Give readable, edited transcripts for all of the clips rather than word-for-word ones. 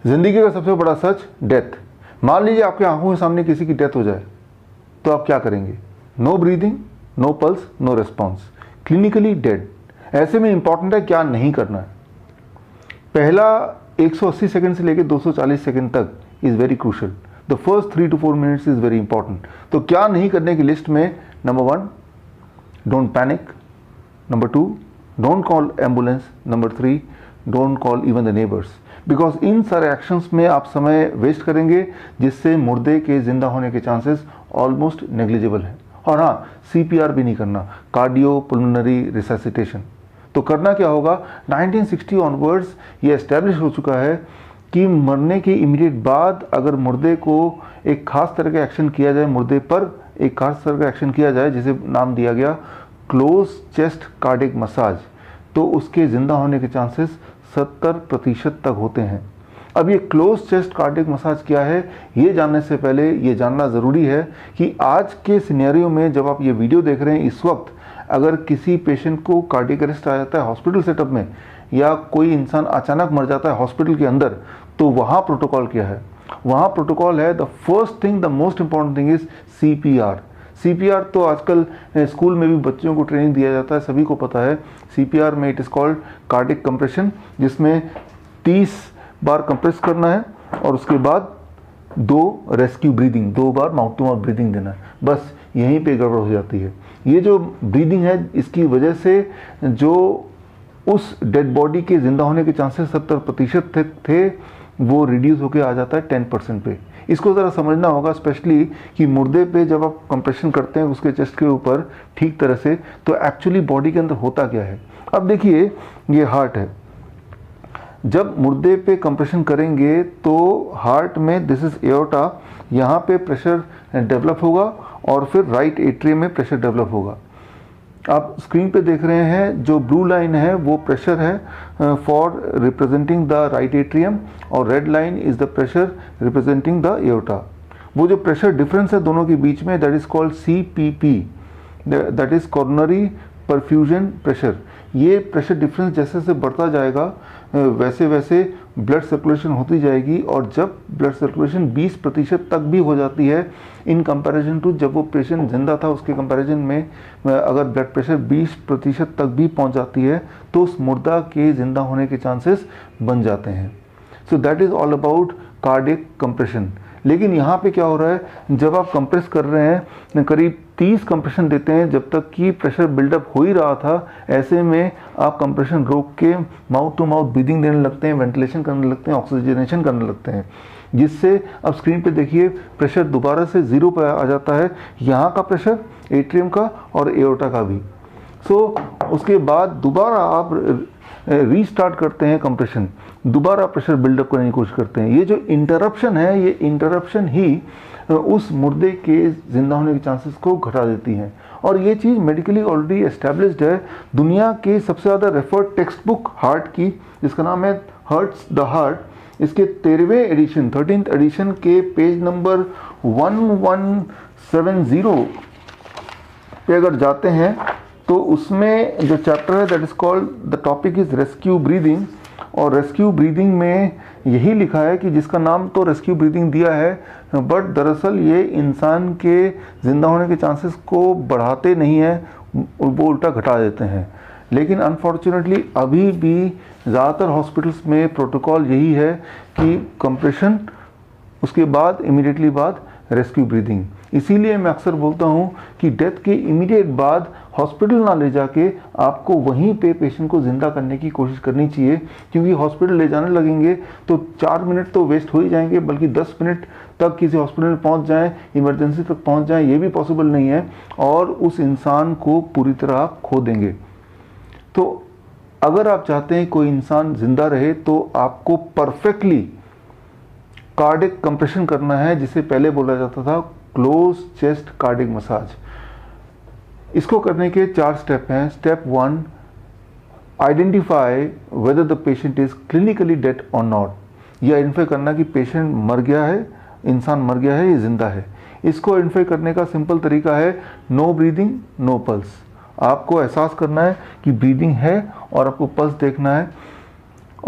ज़िंदगी का सबसे बड़ा सच, डेथ। मान लीजिए आपके आंखों के सामने किसी की डेथ हो जाए तो आप क्या करेंगे? No breathing, no pulse, no response, clinically dead. ऐसे में इंपॉर्टेंट है क्या नहीं करना है। पहला 180 सेकंड से लेकर 240 सेकंड तक is very crucial. The first 3 to 4 minutes is very important. तो क्या नहीं करने की लिस्ट में, number 1, don't panic. Number 2, don't call ambulance. Number 3, don't call even the neighbours. Because in सारे एक्शंस में आप समय वेस्ट करेंगे जिससे मुर्दे के जिंदा होने के चांसेस ऑलमोस्ट नेग्लिजिबल हैं। और हाँ, CPR भी नहीं करना, कार्डियो पुल्मोनरी रिससिटेशन। तो करना क्या होगा? 1960 ऑनवर्ड्स ये एस्टेब्लिश हो चुका है कि मरने के इमीडिएट बाद अगर मुर्दे को एक खास तरह का एक्शन किया जाए, मुर्दे पर एक खास तरह का एक्शन किया जाए जिसे नाम दिया गया क्लोज चेस्ट कार्डिक मसाज, तो उसके ज़िंदा होने के चांसेस 70% तक होते हैं। अब ये क्लोज चेस्ट कार्डिक मसाज क्या है, ये जानने से पहले ये जानना ज़रूरी है कि आज के सिनेरियो में जब आप ये वीडियो देख रहे हैं, इस वक्त अगर किसी पेशेंट को कार्डिक अरेस्ट आ जाता है हॉस्पिटल सेटअप में, या कोई इंसान अचानक मर जाता है हॉस्पिटल के अंदर, तो वहाँ प्रोटोकॉल क्या है? वहाँ प्रोटोकॉल है, the first thing, the most important thing is CPR। CPR तो आजकल स्कूल में भी बच्चों को ट्रेनिंग दिया जाता है, सभी को पता है। CPR में it is called cardiac compression, जिसमें 30 बार कंप्रेस करना है और उसके बाद 2 रेस्क्यू ब्रीदिंग, 2 बार माउथ टू माउथ ब्रीदिंग देना है। बस यहीं पे गड़बड़ हो जाती है। ये जो ब्रीदिंग है, इसकी वजह से जो उस डेड बॉडी के ज़िंदा होने के चांसेस 70% थे वो रिड्यूस होकर आ जाता है 10% पे। इसको ज़रा समझना होगा, स्पेशली कि मुर्दे पे जब आप कंप्रेशन करते हैं उसके चेस्ट के ऊपर ठीक तरह से, तो एक्चुअली बॉडी के अंदर होता क्या है। अब देखिए, ये हार्ट है। जब मुर्दे पे कंप्रेशन करेंगे तो हार्ट में, दिस इज एओर्टा, यहाँ पे प्रेशर डेवलप होगा और फिर राइट एट्रियम में प्रेशर डेवलप होगा। आप स्क्रीन पे देख रहे हैं जो ब्लू लाइन है वो प्रेशर है for representing the right atrium, और red line is the pressure representing the aorta. वो जो प्रेशर डिफरेंस है दोनों के बीच में, that is called CPP, that is coronary perfusion pressure. ये प्रेशर डिफरेंस जैसे जैसे बढ़ता जाएगा वैसे वैसे ब्लड सर्कुलेशन होती जाएगी, और जब ब्लड सर्कुलेशन 20% तक भी हो जाती है इन कंपैरिजन टू जब वो पेशेंट जिंदा था, उसके कंपैरिजन में अगर ब्लड प्रेशर 20% तक भी पहुंच जाती है तो उस मुर्दा के जिंदा होने के चांसेस बन जाते हैं। So that is all about cardiac compression. लेकिन यहाँ पे क्या हो रहा है, जब आप कंप्रेस कर रहे हैं, करीब 30 कंप्रेशन देते हैं जब तक कि प्रेशर बिल्डअप हो ही रहा था, ऐसे में आप कंप्रेशन रोक के माउथ टू माउथ ब्रीदिंग देने लगते हैं, वेंटिलेशन करने लगते हैं, ऑक्सीजनेशन करने लगते हैं, जिससे अब स्क्रीन पे देखिए प्रेशर दोबारा से 0 पर आ जाता है, यहाँ का प्रेशर, एट्रियम का और एओर्टा का भी। सो उसके बाद दोबारा आप रीस्टार्ट करते हैं कंप्रेशन, दोबारा प्रेशर बिल्डअप करने की कोशिश करते हैं। ये जो इंटरप्शन है, ये इंटरप्शन ही उस मुर्दे के जिंदा होने के चांसेस को घटा देती हैं, और ये चीज़ मेडिकली ऑलरेडी एस्टेब्लिश्ड है। दुनिया के सबसे ज़्यादा रेफर्ड टेक्स्ट बुक हार्ट की, जिसका नाम है हर्ट्स द हार्ट, इसके 13वें एडिशन, 13th एडिशन के पेज नंबर 1170 पे अगर जाते हैं तो उसमें जो चैप्टर है that is called, the topic is rescue breathing, और रेस्क्यू ब्रीदिंग में यही लिखा है कि जिसका नाम तो रेस्क्यू ब्रीदिंग दिया है, बट दरअसल ये इंसान के ज़िंदा होने के चांसेस को बढ़ाते नहीं है, वो उल्टा घटा देते हैं। लेकिन अनफॉर्चुनेटली अभी भी ज़्यादातर हॉस्पिटल्स में प्रोटोकॉल यही है कि कंप्रेशन, उसके बाद इमीडिएटली बाद रेस्क्यू ब्रीदिंग। इसीलिए मैं अक्सर बोलता हूँ कि डेथ के इमीडिएट बाद हॉस्पिटल ना ले जाके आपको वहीं पे पेशेंट को ज़िंदा करने की कोशिश करनी चाहिए, क्योंकि हॉस्पिटल ले जाने लगेंगे तो 4 मिनट तो वेस्ट हो ही जाएंगे, बल्कि 10 मिनट तक किसी हॉस्पिटल में पहुँच जाएँ, इमरजेंसी तक पहुँच जाएँ, ये भी पॉसिबल नहीं है, और उस इंसान को पूरी तरह आप खो देंगे। तो अगर आप चाहते हैं कोई इंसान ज़िंदा रहे तो आपको परफेक्टली कार्डिक कंप्रेशन करना है, जिसे पहले बोला जाता था क्लोज चेस्ट कार्डिक मसाज। इसको करने के 4 स्टेप हैं। Step 1, identify whether the patient is clinically dead और नॉट। ये आइडेंटिफाई करना कि पेशेंट मर गया है, इंसान मर गया है, ये जिंदा है। इसको आइडेंटिफाई करने का सिंपल तरीका है नो ब्रीदिंग नो पल्स। आपको एहसास करना है कि ब्रीदिंग है और आपको पल्स देखना है,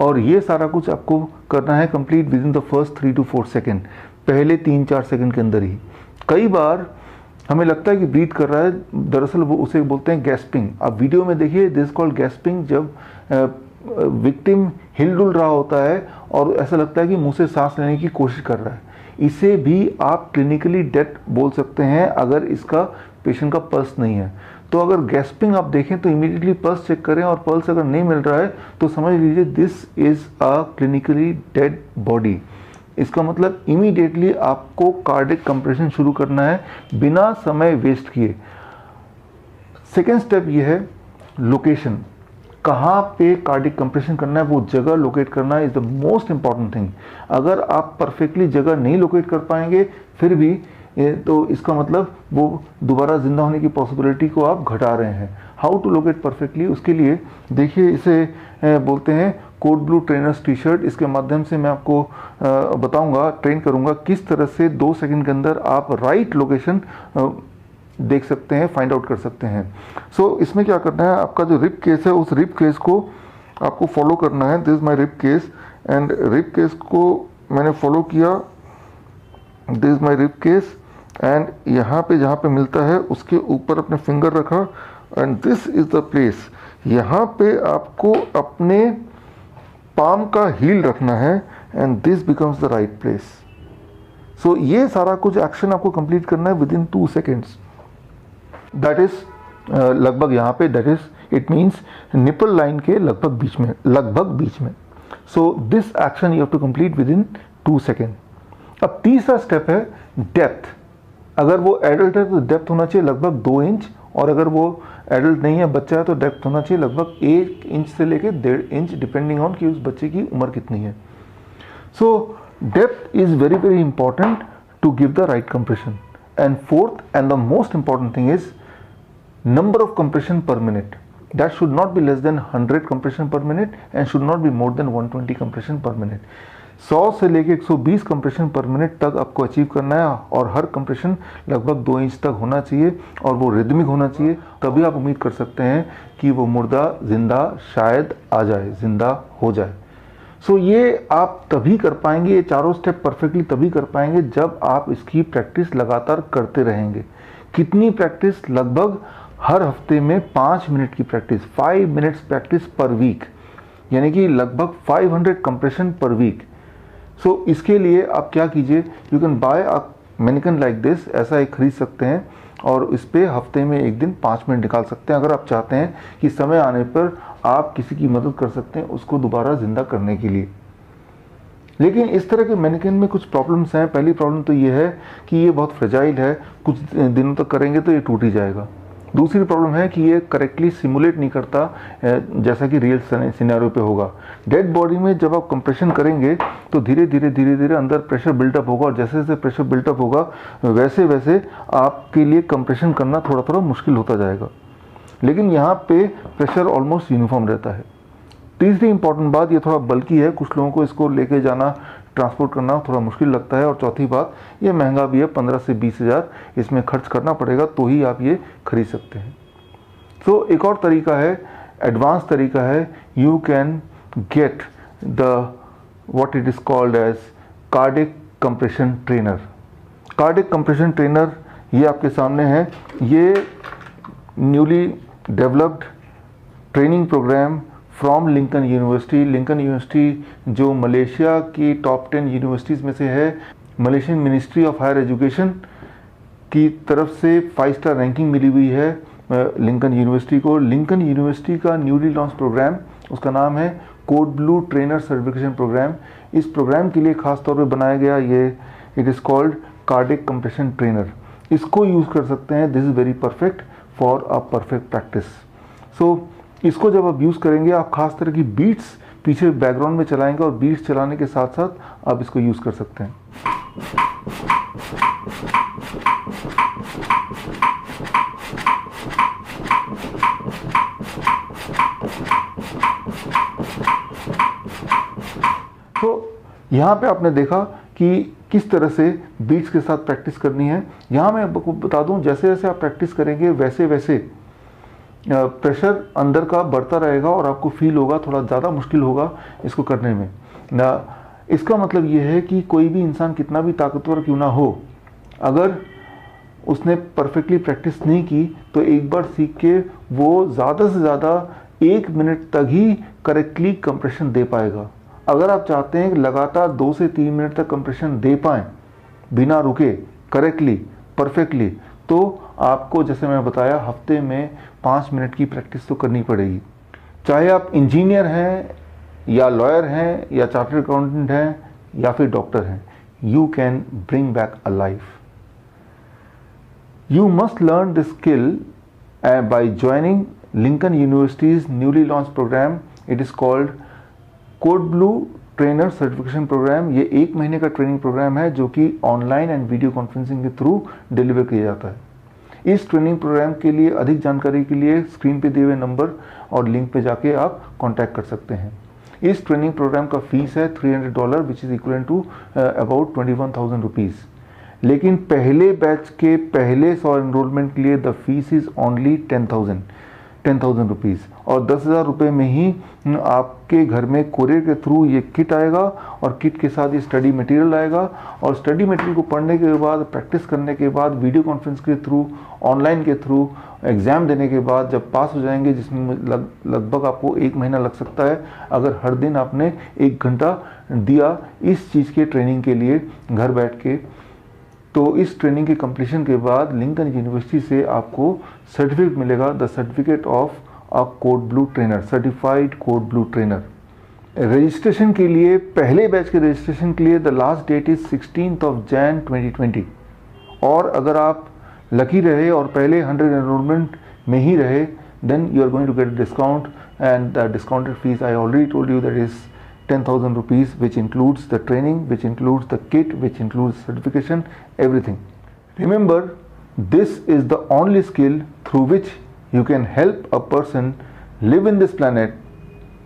और ये सारा कुछ आपको करना है complete with in the first 3 to 4 second, पहले 3-4 सेकेंड के अंदर ही। कई बार हमें लगता है कि ब्रीथ कर रहा है, दरअसल वो उसे बोलते हैं गैस्पिंग। आप वीडियो में देखिए, दिस कॉल्ड गैस्पिंग, जब विक्टिम हिलडुल रहा होता है और ऐसा लगता है कि मुंह से सांस लेने की कोशिश कर रहा है। इसे भी आप क्लिनिकली डेथ बोल सकते हैं अगर इसका पेशेंट का पल्स नहीं है। तो अगर गैस्पिंग आप देखें तो इमीडिएटली पल्स चेक करें, और पल्स अगर नहीं मिल रहा है तो समझ लीजिए this is a clinically dead body. इसका मतलब इमीडिएटली आपको कार्डियक कंप्रेशन शुरू करना है बिना समय वेस्ट किए। सेकेंड स्टेप ये है लोकेशन, कहाँ पे कार्डियक कंप्रेशन करना है, वो जगह लोकेट करना is the most important thing. अगर आप परफेक्टली जगह नहीं लोकेट कर पाएंगे फिर भी तो इसका मतलब वो दोबारा जिंदा होने की पॉसिबिलिटी को आप घटा रहे हैं। हाउ टू लोकेट परफेक्टली, उसके लिए देखिए इसे बोलते हैं code blue trainers T shirt. इसके माध्यम से मैं आपको बताऊंगा, ट्रेन करूंगा किस तरह से 2 सेकंड के अंदर आप राइट लोकेशन देख सकते हैं, फाइंड आउट कर सकते हैं। सो इसमें क्या करना है, आपका जो रिब केस है उस रिब केस को आपको फॉलो करना है। This is my rib cage and rib cage को मैंने फॉलो किया। This is my rib cage and यहाँ पे जहाँ पे मिलता है उसके ऊपर अपने फिंगर रखा and this is the place. यहाँ पे आपको अपने पाम का हील रखना है and this becomes the right place. So ये सारा कुछ एक्शन आपको कंप्लीट करना है within 2 seconds. That is लगभग यहाँ पे, that is it means nipple line के लगभग बीच में। So this action you have to complete within 2 second. अब तीसरा स्टेप है डेप्थ। अगर वो एडल्ट है तो डेप्थ होना चाहिए लगभग 2 इंच, और अगर वो एडल्ट नहीं है, बच्चा है, तो डेप्थ होना चाहिए लगभग 1 इंच से लेकर 1.5 इंच, डिपेंडिंग ऑन कि उस बच्चे की उम्र कितनी है। So depth is very very important to give the right compression. And fourth and the most important thing is number of compression per minute. That should not be less than 100 compression per minute and should not be more than 120 compression per minute. 100 से लेके 120 compression पर minute तक आपको achieve करना है, और हर compression लगभग 2 inch तक होना चाहिए और वो रिदमिक होना चाहिए। तभी आप उम्मीद कर सकते हैं कि वो मुर्दा जिंदा शायद आ जाए, जिंदा हो जाए। सो ये आप तभी कर पाएंगे, ये चारों स्टेप परफेक्टली तभी कर पाएंगे जब आप इसकी प्रैक्टिस लगातार करते रहेंगे। कितनी प्रैक्टिस? लगभग हर हफ्ते में 5 मिनट की practice, 5 minutes practice per week, यानी कि लगभग 500 कंप्रेशन पर वीक। सो इसके लिए आप क्या कीजिए, you can buy a mannequin like this, ऐसा एक खरीद सकते हैं और इस पे हफ्ते में एक दिन 5 मिनट निकाल सकते हैं। अगर आप चाहते हैं कि समय आने पर आप किसी की मदद कर सकते हैं उसको दोबारा जिंदा करने के लिए। लेकिन इस तरह के मैनिकन में कुछ प्रॉब्लम्स हैं। पहली प्रॉब्लम तो ये है कि ये बहुत फ्रेजाइल है, कुछ दिनों तक करेंगे तो ये टूट ही जाएगा। दूसरी प्रॉब्लम है कि ये करेक्टली सिमुलेट नहीं करता जैसा कि रियल सिनेरियो पे होगा। डेड बॉडी में जब आप कंप्रेशन करेंगे तो धीरे धीरे अंदर प्रेशर बिल्टअप होगा, और जैसे जैसे प्रेशर बिल्टअप होगा वैसे वैसे आपके लिए कंप्रेशन करना थोड़ा थोड़ा मुश्किल होता जाएगा। लेकिन यहाँ पे प्रेशर ऑलमोस्ट यूनिफॉर्म रहता है। तीसरी इंपॉर्टेंट बात, ये थोड़ा बल्कि है, कुछ लोगों को इसको लेके जाना, ट्रांसपोर्ट करना थोड़ा मुश्किल लगता है। और चौथी बात, ये महंगा भी है, 15 से 20 हज़ार इसमें खर्च करना पड़ेगा तो ही आप ये खरीद सकते हैं। तो एक और तरीका है, एडवांस तरीका है, you can get the what it is called as cardiac compression trainer. Cardiac compression trainer ये आपके सामने है। ये newly developed training program from Lincoln university. Lincoln university जो मलेशिया की टॉप 10 यूनिवर्सिटीज़ में से है। Malaysian ministry of higher education की तरफ से 5 स्टार रैंकिंग मिली हुई है लिंकन यूनिवर्सिटी को। लिंकन यूनिवर्सिटी का न्यूली लॉन्च प्रोग्राम, उसका नाम है code blue trainer certification program. इस प्रोग्राम के लिए खास तौर पे बनाया गया ये, it is called cardiac compression trainer. इसको यूज़ कर सकते हैं। This is very perfect for a perfect practice. So इसको जब आप यूज़ करेंगे, आप खास तरह की बीट्स पीछे बैकग्राउंड में चलाएंगे और बीट्स चलाने के साथ साथ आप इसको यूज़ कर सकते हैं। तो यहाँ पे आपने देखा कि किस तरह से बीट्स के साथ प्रैक्टिस करनी है। यहाँ मैं आपको बता दूं, जैसे जैसे आप प्रैक्टिस करेंगे वैसे वैसे प्रेशर अंदर का बढ़ता रहेगा और आपको फील होगा थोड़ा ज़्यादा मुश्किल होगा इसको करने में ना। इसका मतलब ये है कि कोई भी इंसान कितना भी ताकतवर क्यों ना हो, अगर उसने परफेक्टली प्रैक्टिस नहीं की तो एक बार सीख के वो ज़्यादा से ज़्यादा 1 मिनट तक ही करेक्टली कंप्रेशन दे पाएगा। अगर आप चाहते हैं कि लगातार 2 से 3 मिनट तक कंप्रेशन दे पाएँ बिना रुके, करेक्टली, परफेक्टली, तो आपको जैसे मैं बताया हफ्ते में 5 मिनट की प्रैक्टिस तो करनी पड़ेगी। चाहे आप इंजीनियर हैं या लॉयर हैं या चार्टर्ड अकाउंटेंट हैं या फिर डॉक्टर हैं, you can bring back a life. You must learn this skill by joining Lincoln University's newly launched program. It is called Code Blue Trainer Certification Program. ये 1 महीने का ट्रेनिंग प्रोग्राम है जो कि ऑनलाइन एंड वीडियो कॉन्फ्रेंसिंग के through deliver किया जाता है। इस ट्रेनिंग प्रोग्राम के लिए अधिक जानकारी के लिए स्क्रीन पे दिए हुए नंबर और लिंक पे जाके आप कॉन्टैक्ट कर सकते हैं। इस ट्रेनिंग प्रोग्राम का फीस है $300 which is equal to about 21,000 rupees. लेकिन पहले बैच के पहले 100 एनरोलमेंट के लिए the fees is only 10,000 rupees और 10,000 रुपये में ही आपके घर में कोरियर के थ्रू ये किट आएगा और किट के साथ ये स्टडी मटेरियल आएगा और स्टडी मटेरियल को पढ़ने के बाद, प्रैक्टिस करने के बाद, वीडियो कॉन्फ्रेंस के थ्रू, ऑनलाइन के थ्रू, एग्ज़ाम देने के बाद जब पास हो जाएंगे, जिसमें लगभग आपको 1 महीना लग सकता है अगर हर दिन आपने 1 घंटा दिया इस चीज़ के ट्रेनिंग के लिए घर बैठ के, तो इस ट्रेनिंग के कंप्लीशन के बाद लिंकन यूनिवर्सिटी से आपको सर्टिफिकेट मिलेगा, the certificate of a code blue trainer, certified code blue trainer. Registration के लिए, पहले बैच के रजिस्ट्रेशन के लिए the last date is 16 Jan 2020 और अगर आप लकी रहे और पहले 100 एनरोलमेंट में ही रहे then you are going to get discount and the discounted fees I already told you that is 10,000 rupees, which includes the training, which includes the kit, which includes certification, everything. Remember, this is the only skill through which you can help a person live in this planet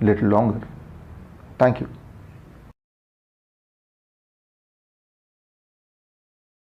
little longer. Thank you.